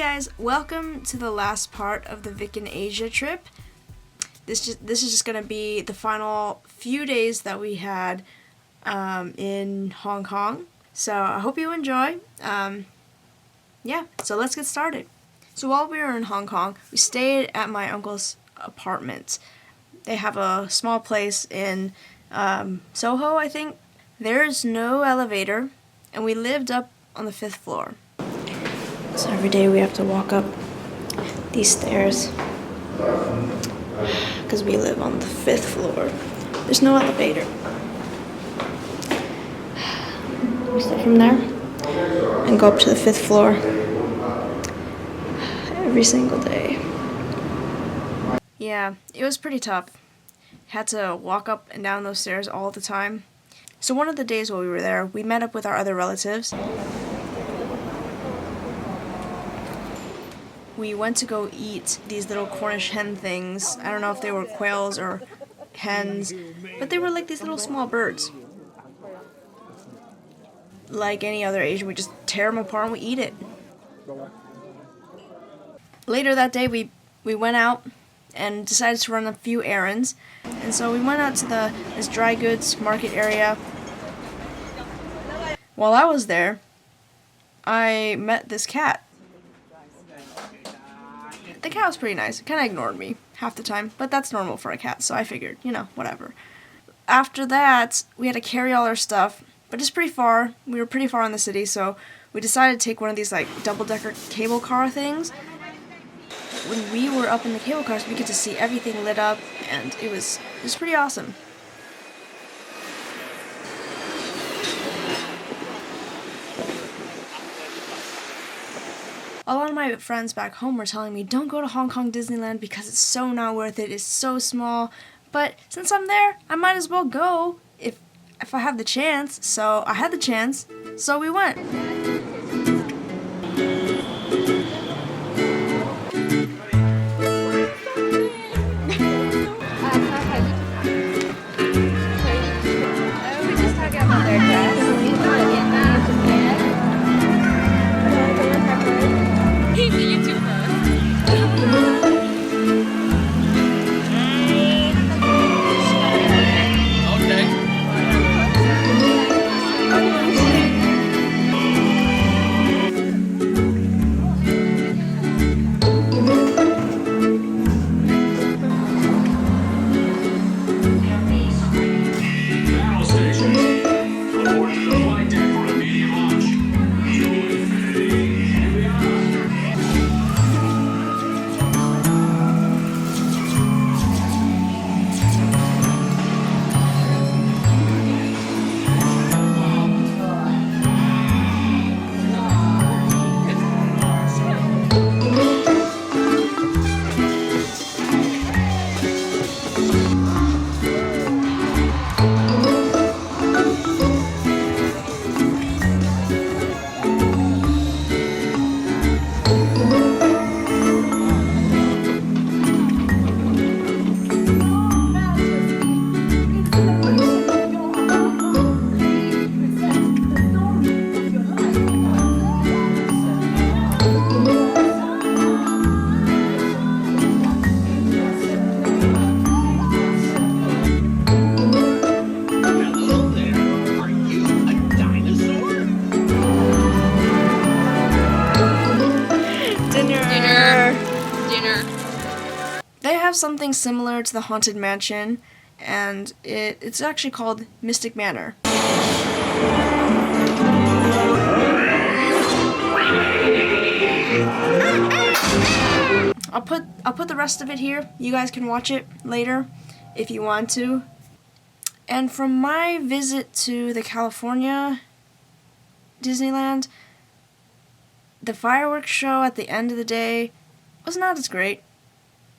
guys, welcome to the last part of the Vic and Asia trip. This is just going to be the final few days that we had in Hong Kong. So I hope you enjoy. So let's get started. So while we were in Hong Kong, we stayed at my uncle's apartment. They have a small place in Soho, I think. There's no elevator, and we lived up on the 5th floor. So every day we have to walk up these stairs because we live on the 5th floor. There's no elevator. We start from there and go up to the 5th floor every single day. Yeah, it was pretty tough. Had to walk up and down those stairs all the time. So one of the days while we were there, we met up with our other relatives. We went to go eat these little Cornish hen things. I don't know if they were quails or hens, but they were like these little small birds. Like any other Asian, we just tear them apart and we eat it. Later that day, we went out and decided to run a few errands. And so we went out to this dry goods market area. While I was there, I met this cat. The cat was pretty nice. It kind of ignored me half the time, but that's normal for a cat, so I figured, whatever. After that, we had to carry all our stuff, but it's pretty far. We were pretty far in the city, so we decided to take one of these double-decker cable car things. When we were up in the cable cars, we get to see everything lit up, and it was pretty awesome. A lot of my friends back home were telling me, don't go to Hong Kong Disneyland because it's so not worth it, it's so small. But since I'm there, I might as well go if I have the chance. So I had the chance, so we went. They have something similar to the Haunted Mansion, and it's actually called Mystic Manor. I'll put the rest of it here. You guys can watch it later if you want to. And from my visit to the California Disneyland, the fireworks show at the end of the day was not as great.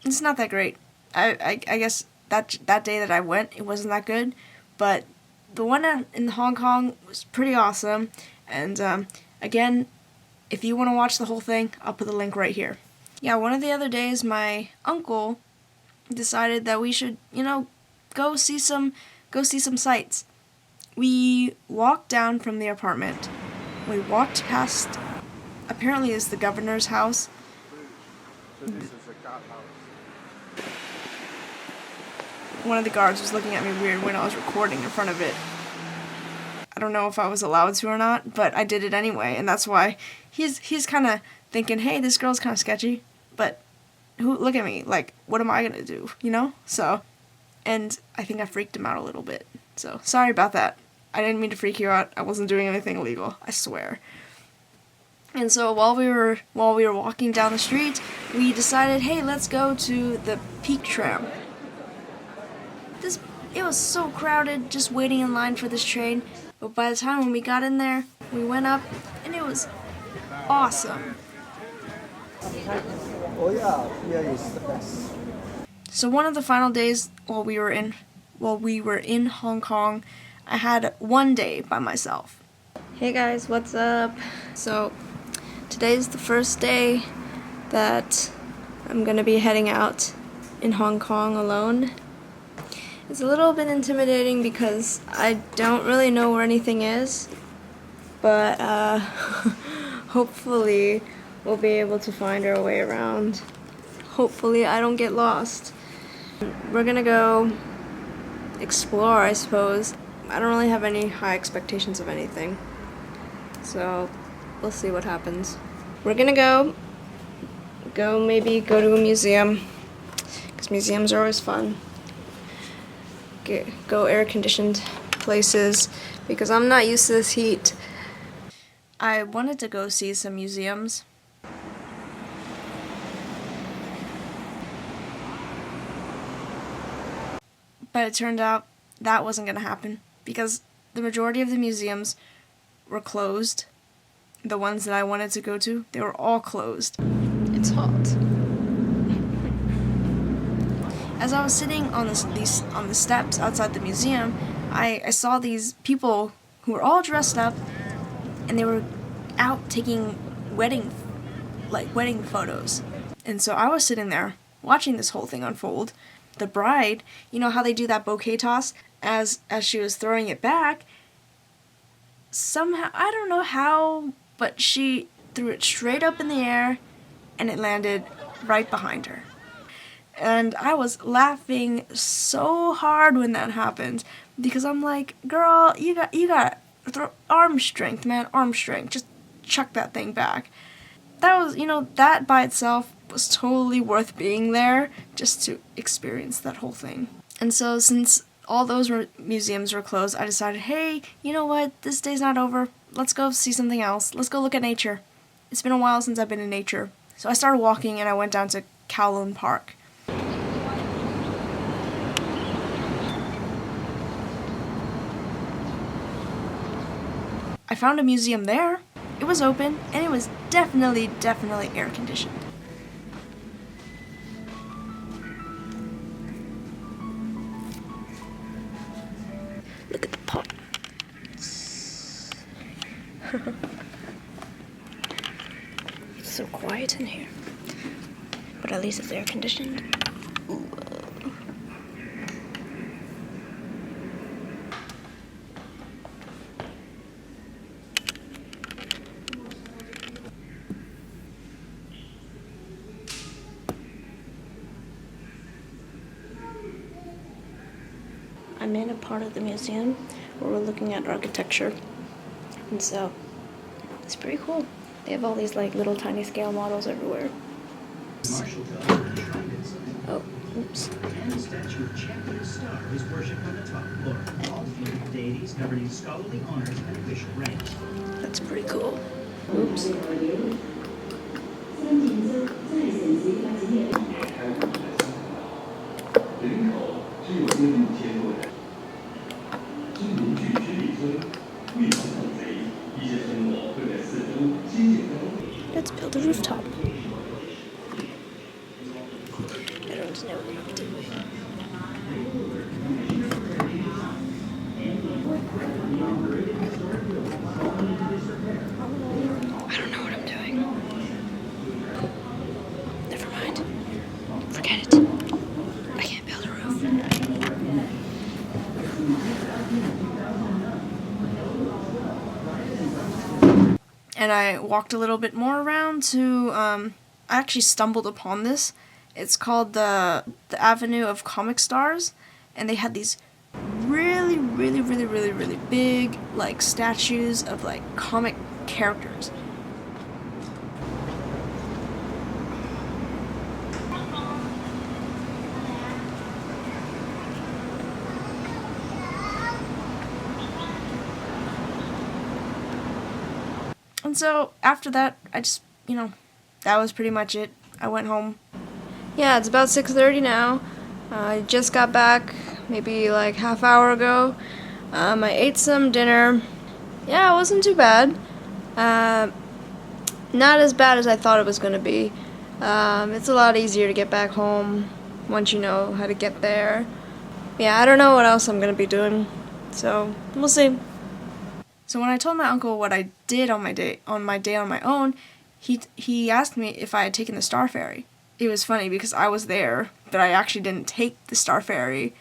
It's not that great. I guess that day that I went, it wasn't that good. But the one in Hong Kong was pretty awesome. And again, if you want to watch the whole thing, I'll put the link right here. Yeah, one of the other days, my uncle decided that we should, go see some sights. We walked down from the apartment. We walked past apparently is the governor's house. So this is a cop house. One of the guards was looking at me weird when I was recording in front of it. I don't know if I was allowed to or not, but I did it anyway, and that's why he's kind of thinking, hey, this girl's kind of sketchy, but look at me, like, what am I gonna do, you know? So, and I think I freaked him out a little bit, so sorry about that. I didn't mean to freak you out. I wasn't doing anything illegal, I swear. And so while we were walking down the street, we decided, hey, let's go to the Peak Tram. It was so crowded, just waiting in line for this train. But by the time when we got in there, we went up, and it was awesome. Oh yeah, here is the best. So one of the final days while we were in Hong Kong, I had one day by myself. Hey guys, what's up? So today's the first day that I'm gonna be heading out in Hong Kong alone. It's a little bit intimidating because I don't really know where anything is, but hopefully we'll be able to find our way around. Hopefully I don't get lost. We're gonna go explore, I suppose. I don't really have any high expectations of anything, so we'll see what happens. We're gonna maybe go to a museum, because museums are always fun. Go air-conditioned places, because I'm not used to this heat. I wanted to go see some museums. But it turned out that wasn't going to happen, because the majority of the museums were closed. The ones that I wanted to go to, they were all closed. It's hot. As I was sitting on the steps outside the museum, I saw these people who were all dressed up, and they were out taking wedding photos. And so I was sitting there watching this whole thing unfold. The bride, you know how they do that bouquet toss? As she was throwing it back, somehow, I don't know how, but she threw it straight up in the air, and it landed right behind her. And I was laughing so hard when that happened, because I'm like, girl, you got arm strength, man, arm strength. Just chuck that thing back. That was, that by itself was totally worth being there just to experience that whole thing. And so since all those museums were closed, I decided, hey, you know what? This day's not over. Let's go see something else. Let's go look at nature. It's been a while since I've been in nature. So I started walking and I went down to Kowloon Park. I found a museum there. It was open, and it was definitely air conditioned. Look at the pot. It's so quiet in here, but at least it's air conditioned. Ooh. I'm in a part of the museum where we're looking at architecture, and so it's pretty cool. They have all these little tiny scale models everywhere. Oh, oops. And the statue of Champion Star is worshipped on the top floor. All three deities governing scholarly honors and official ranks. That's pretty cool. Oops. Let's build a rooftop. I don't know what I'm doing. I don't know what I'm doing. Never mind. Forget it. I can't build a roof. and I walked a little bit more around to, I actually stumbled upon this. It's called the Avenue of Comic Stars, and they had these really, really, really, really, really big, like, statues of, like, comic characters. And so, after that, I just, that was pretty much it. I went home. Yeah, it's about 6:30 now. I just got back, maybe like half hour ago. I ate some dinner. Yeah, it wasn't too bad. Not as bad as I thought it was going to be. It's a lot easier to get back home once you know how to get there. Yeah, I don't know what else I'm going to be doing, so we'll see. So when I told my uncle what I did on my day on my own, he asked me if I had taken the Star Ferry. It was funny because I was there, but I actually didn't take the Star Ferry.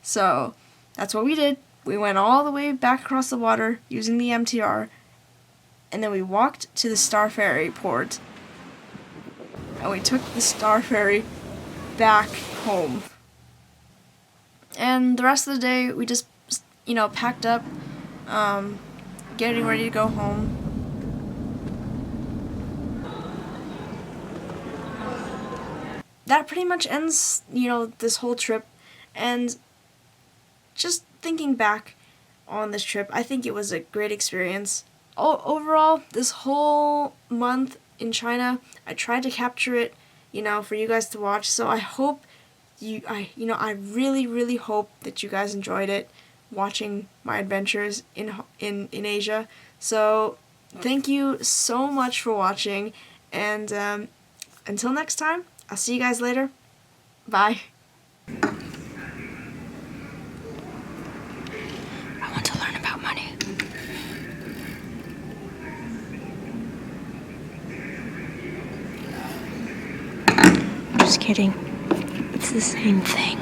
So that's what we did. We went all the way back across the water using the MTR, and then we walked to the Star Ferry port, and we took the Star Ferry back home. And the rest of the day, we just, packed up, getting ready to go home. That pretty much ends, this whole trip. And just thinking back on this trip, I think it was a great experience. Overall, this whole month in China, I tried to capture it, for you guys to watch. So I hope I really, really hope that you guys enjoyed it, watching my adventures in Asia. So thank you so much for watching, and until next time, I'll see you guys later. Bye. I want to learn about money. Just kidding. It's the same thing.